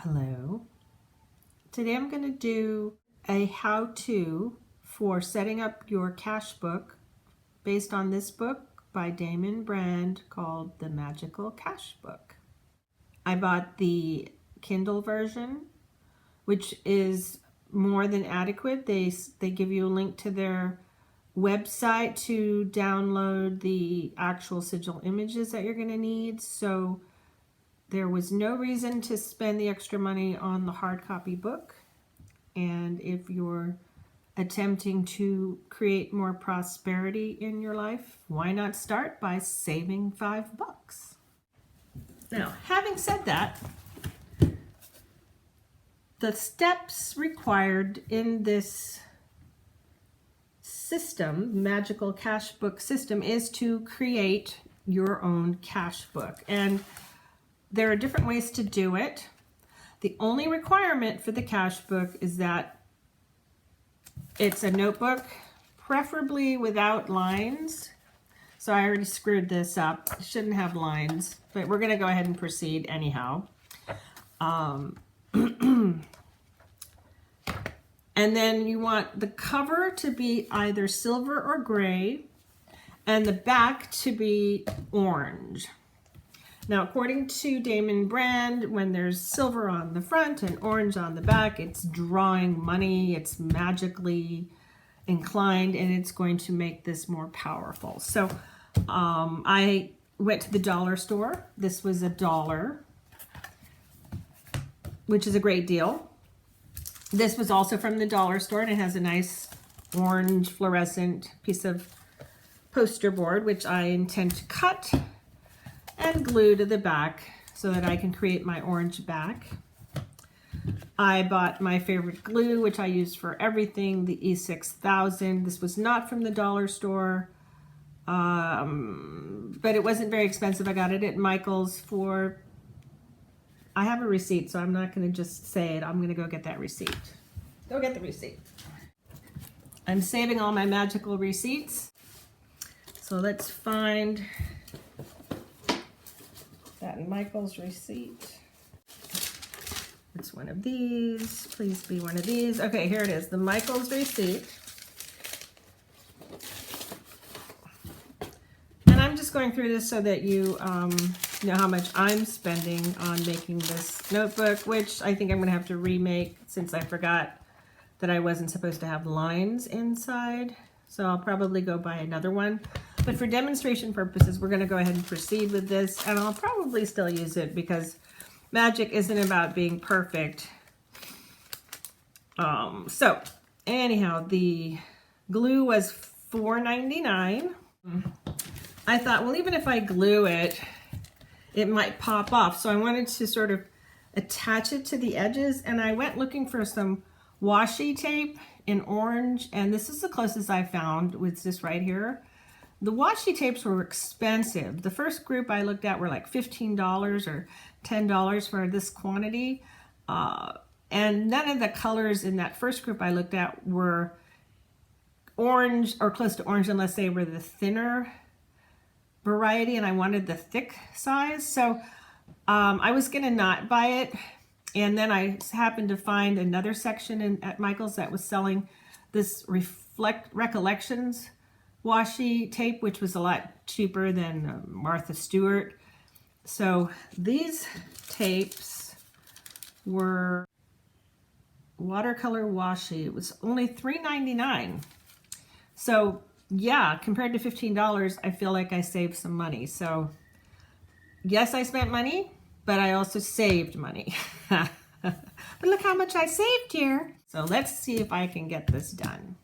Hello. Today I'm going to do a how-to for setting up your cash book based on this book by Damon Brand called the Magickal Cashbook. I bought the Kindle version, which is more than adequate. They give you a link to their website to download the actual sigil images that you're going to need. So there was no reason to spend the extra money on the hard copy book. And if you're attempting to create more prosperity in your life, why not start by saving $5? Now, having said that, the steps required in this system, Magickal Cashbook system, is to create your own cash book. And there are different ways to do it. The only requirement for the cash book is that it's a notebook, preferably without lines. So I already screwed this up. It shouldn't have lines, but we're going to go ahead and proceed anyhow. And then you want the cover to be either silver or gray, and the back to be orange. Now, according to Damon Brand, when there's silver on the front and orange on the back, it's drawing money, it's magically inclined, and it's going to make this more powerful. So I went to the dollar store. This was $1, which is a great deal. This was also from the dollar store, and it has a nice orange fluorescent piece of poster board, which I intend to cut and glue to the back so that I can create my orange back. I bought my favorite glue, which I use for everything, the E6000. This was not from the dollar store, but it wasn't very expensive. I got it at Michael's for, I have a receipt, so I'm not going to just say it. I'm going to go get that receipt. Go get the receipt. I'm saving all my magical receipts. So let's find that Michael's receipt. It's one of these. Please be one of these. Okay, here it is, the Michael's receipt. And I'm just going through this so that you know how much I'm spending on making this notebook, which I think I'm going to have to remake since I forgot that I wasn't supposed to have lines inside. So I'll probably go buy another one. But for demonstration purposes, we're going to go ahead and proceed with this, and I'll probably still use it because magic isn't about being perfect. So anyhow, the glue was $4.99. I thought, well, even if I glue it, it might pop off. So I wanted to sort of attach it to the edges, and I went looking for some washi tape in orange, and this is the closest I found with this right here. The washi tapes were expensive. The first group I looked at were like $15 or $10 for this quantity. And none of the colors in that first group I looked at were orange or close to orange unless they were the thinner variety, and I wanted the thick size. So I was gonna not buy it. And then I happened to find another section at Michael's that was selling this Recollections washi tape, which was a lot cheaper than Martha Stewart. So these tapes were watercolor washi. It was only $3.99. So yeah, compared to $15, I feel like I saved some money. So yes, I spent money, but I also saved money. But look how much I saved here. So let's see if I can get this done.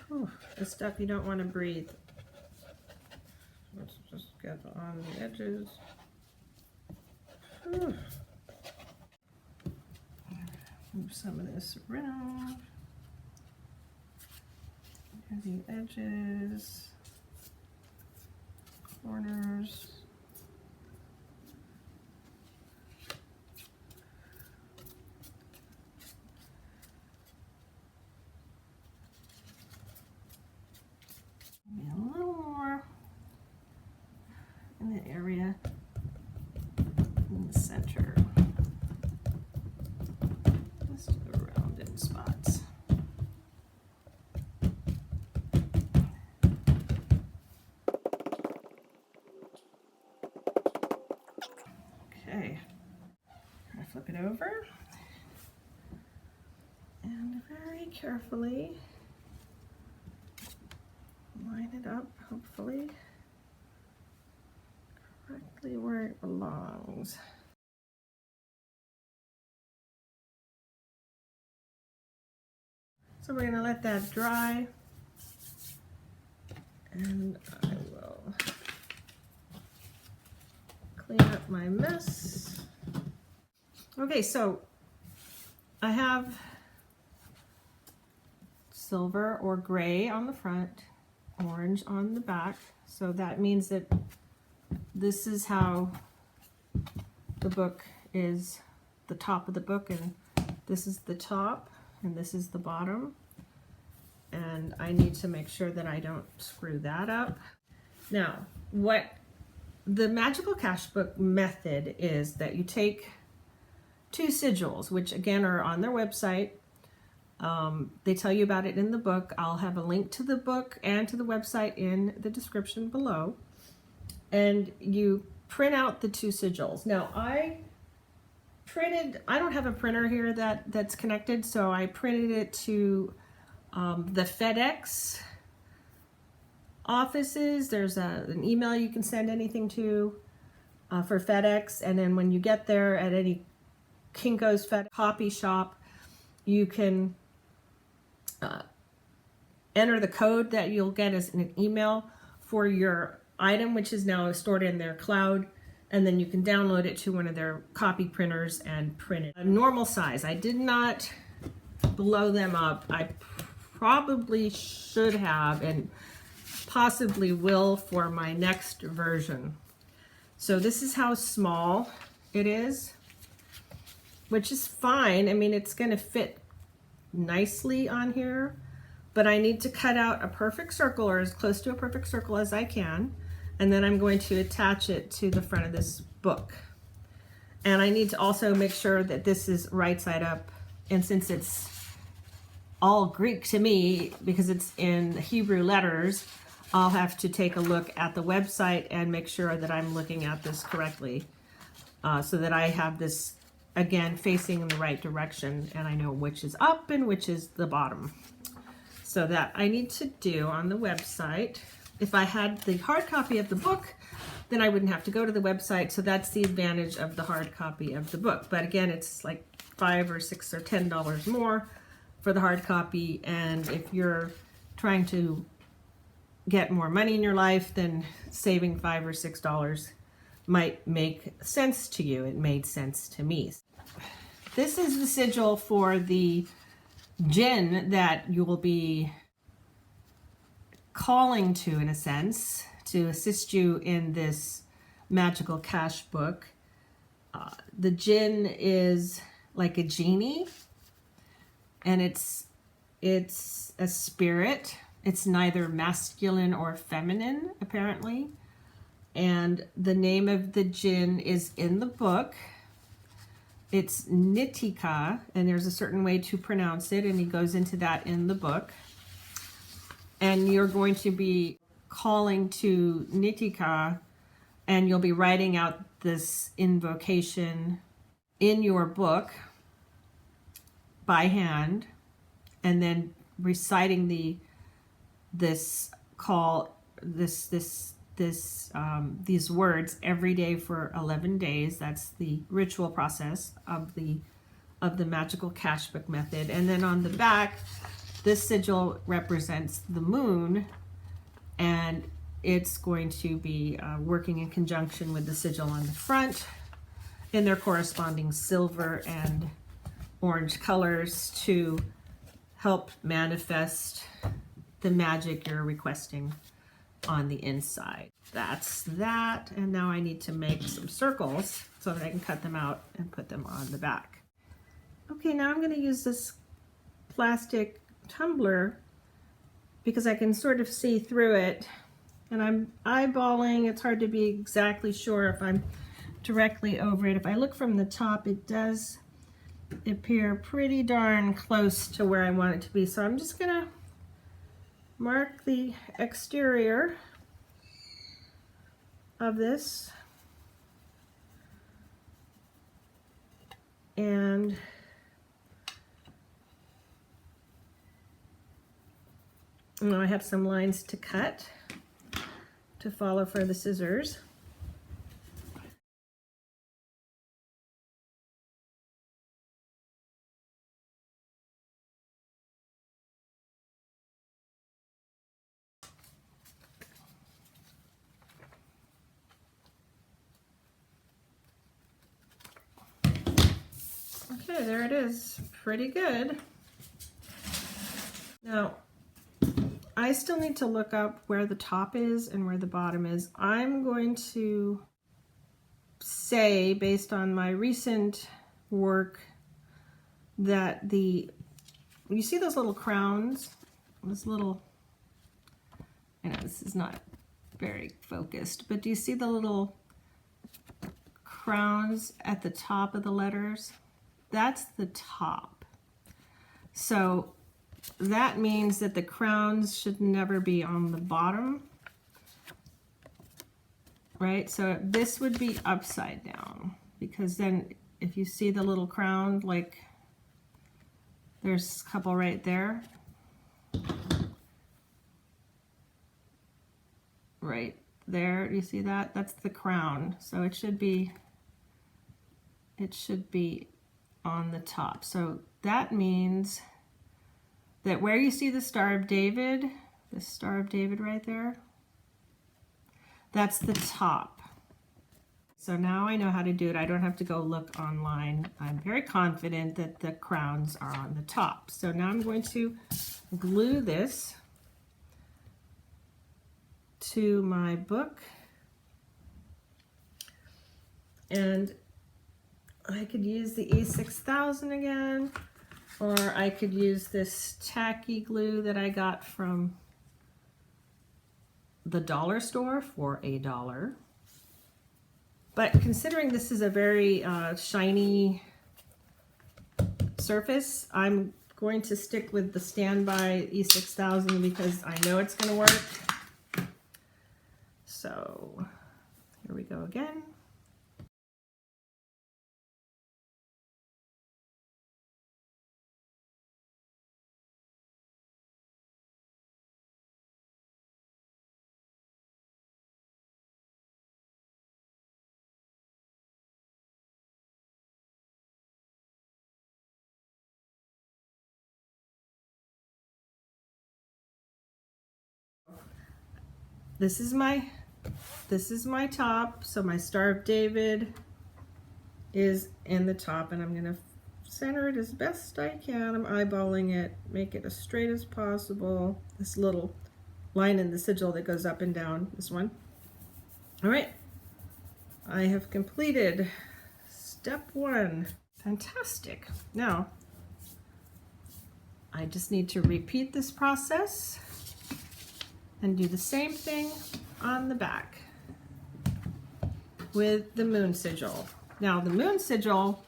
Whew, the stuff you don't want to breathe. Let's just get on the edges. Whew. Move some of this around. The edges, corners. Maybe a little more in the area in the center. Just the rounded spots. Okay, I'm gonna flip it over and very carefully line it up, hopefully correctly where it belongs. So we're gonna let that dry, and I will clean up my mess. Okay, so I have silver or gray on the front, orange on the back. So that means that this is how the book is, the top of the book, and this is the top and this is the bottom. And I need to make sure that I don't screw that up. Now, what the Magickal Cashbook method is that you take 2 sigils, which again are on their website. They tell you about it in the book. I'll have a link to the book and to the website in the description below. And you print out the 2 sigils. Now I don't have a printer here that's connected, so I printed it to the FedEx offices. There's an email you can send anything to for FedEx, and then when you get there at any Kinko's FedEx copy shop, you can enter the code that you'll get as an email for your item, which is now stored in their cloud, and then you can download it to one of their copy printers and print it. A normal size. I did not blow them up. I probably should have and possibly will for my next version. So this is how small it is, which is fine. I mean, it's going to fit nicely on here, but I need to cut out a perfect circle, or as close to a perfect circle as I can, and then I'm going to attach it to the front of this book. And I need to also make sure that this is right side up, and since it's all Greek to me because it's in Hebrew letters, I'll have to take a look at the website and make sure that I'm looking at this correctly, so that I have this again facing in the right direction and I know which is up and which is the bottom. So that I need to do on the website. If I had the hard copy of the book, then I wouldn't have to go to the website. So that's the advantage of the hard copy of the book. But again, it's like $5 or $6 or $10 more for the hard copy. And if you're trying to get more money in your life, then saving $5 or $6 might make sense to you. It made sense to me. This is the sigil for the djinn that you will be calling to, in a sense, to assist you in this Magickal Cashbook. The djinn is like a genie, and it's a spirit. It's neither masculine or feminine, apparently. And the name of the djinn is in the book. It's nitika, and there's a certain way to pronounce it, and he goes into that in the book. And you're going to be calling to nitika, and you'll be writing out this invocation in your book by hand, and then reciting these words every day for 11 days. That's the ritual process of the Magickal Cashbook method. And then on the back, this sigil represents the moon, and it's going to be working in conjunction with the sigil on the front in their corresponding silver and orange colors to help manifest the magic you're requesting on the inside. That's that. And now I need to make some circles so that I can cut them out and put them on the back. Okay, now I'm going to use this plastic tumbler because I can sort of see through it, and I'm eyeballing. It's hard to be exactly sure if I'm directly over it. If I look from the top, it does appear pretty darn close to where I want it to be. So I'm just going to mark the exterior of this, and now I have some lines to cut to follow for the scissors. Okay, there it is. Pretty good. Now, I still need to look up where the top is and where the bottom is. I'm going to say, based on my recent work, that you see those little crowns? This little, I know this is not very focused, but do you see the little crowns at the top of the letters? That's the top. So that means that the crowns should never be on the bottom, right? So this would be upside down, because then if you see the little crown, like there's a couple right there, right there, you see that? That's the crown. So it should be on the top. So that means that where you see the Star of David, right there, that's the top. So now I know how to do it. I don't have to go look online. I'm very confident that the crowns are on the top. So now I'm going to glue this to my book, and I could use the E6000 again, or I could use this tacky glue that I got from the dollar store for $1. But considering this is a very shiny surface, I'm going to stick with the standby E6000 because I know it's going to work. So here we go again. This is my top, so my Star of David is in the top, and I'm going to center it as best I can. I'm eyeballing it, make it as straight as possible. This little line in the sigil that goes up and down, this one. All right, I have completed step 1. Fantastic. Now, I just need to repeat this process and do the same thing on the back with the moon sigil. Now the moon sigil,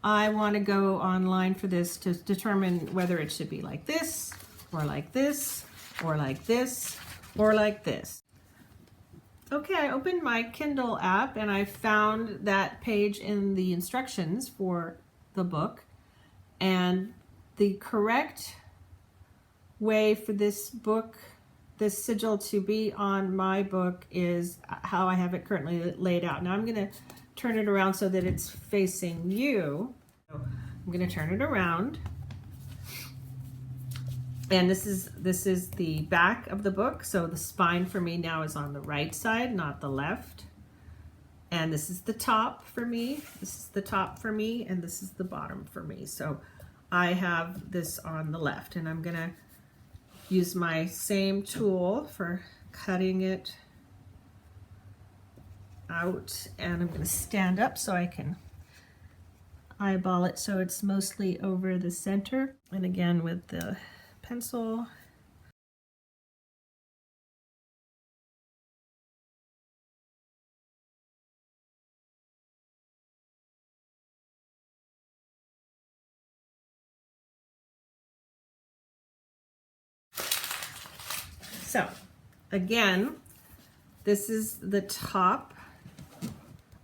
I want to go online for this to determine whether it should be like this, or like this, or like this, or like this. Okay, I opened my Kindle app and I found that page in the instructions for the book, and the correct way for this book, this sigil, to be on my book is how I have it currently laid out. Now I'm going to turn it around so that it's facing you. So I'm going to turn it around, And this is the back of the book, so the spine for me now is on the right side, not the left. And this is the top for me, this is the top for me, and this is the bottom for me. So I have this on the left, and I'm gonna use my same tool for cutting it out, and I'm gonna stand up so I can eyeball it so it's mostly over the center. And again with the pencil. So again, this is the top.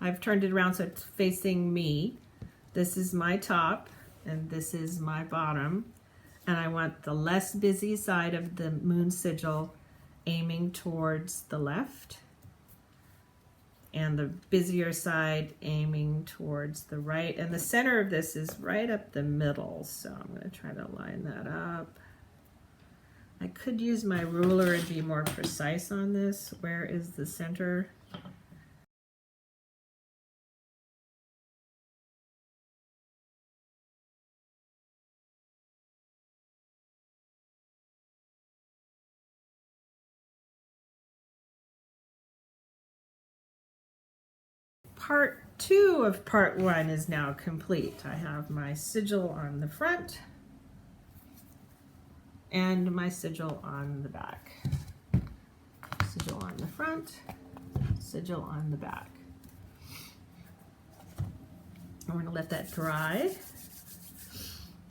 I've turned it around so it's facing me. This is my top and this is my bottom. And I want the less busy side of the moon sigil aiming towards the left and the busier side aiming towards the right. And the center of this is right up the middle. So I'm going to try to line that up. I could use my ruler and be more precise on this. Where is the center? Part 2 of part 1 is now complete. I have my sigil on the front and my sigil on the back. Sigil on the front, sigil on the back. I'm going to let that dry.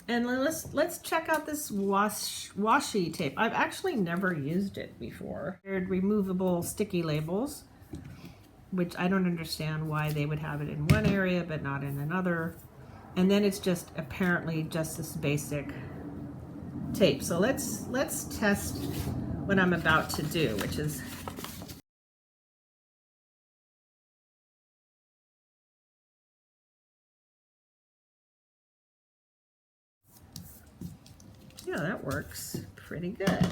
And let's check out this washi tape. I've actually never used it before. They're removable sticky labels, which I don't understand why they would have it in one area but not in another. And then it's just apparently just this basic tape. So let's test what I'm about to do, which is yeah, that works pretty good.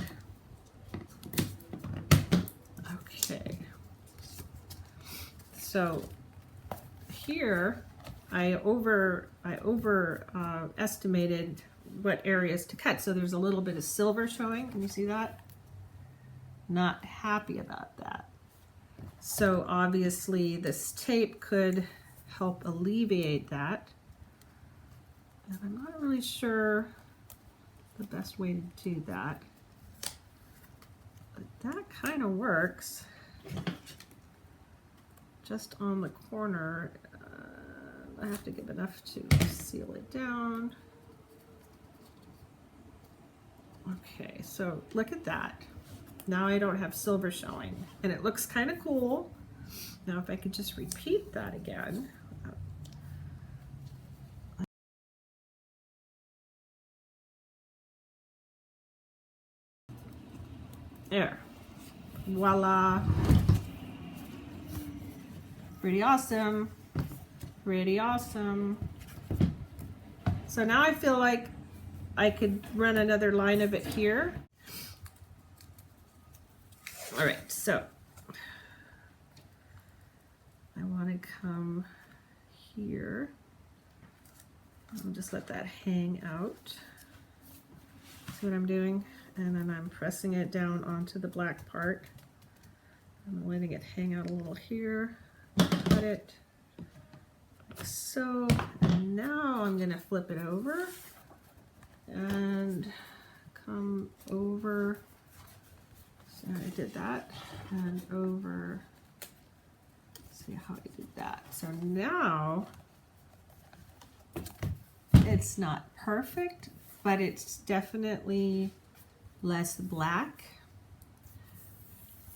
Okay. So here I estimated what areas to cut. So there's a little bit of silver showing. Can you see that? Not happy about that. So obviously this tape could help alleviate that. And I'm not really sure the best way to do that. But that kind of works. Just on the corner, I have to give enough to seal it down. Okay, so look at that. Now I don't have silver showing, and it looks kind of cool. Now if I could just repeat that again. There, voila. Pretty awesome, pretty awesome. So now I feel like I could run another line of it here. All right, so I want to come here. I'll just let that hang out. See what I'm doing? And then I'm pressing it down onto the black part. I'm letting it hang out a little here. Cut it like so. And now I'm going to flip it over and come over. So I did that and over. Let's see how I did that. So now it's not perfect, but it's definitely less black.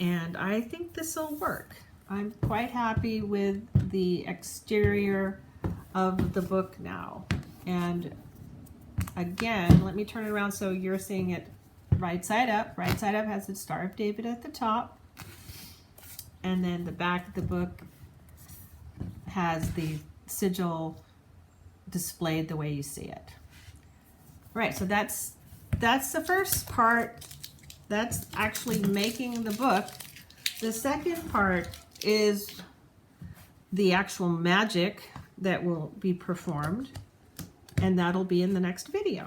And I think this will work. I'm quite happy with the exterior of the book now. And again, let me turn it around so you're seeing it right side up. Right side up has the Star of David at the top. And then the back of the book has the sigil displayed the way you see it. Right, so that's that's the first part. That's actually making the book. The second part is the actual magic that will be performed, and that'll be in the next video.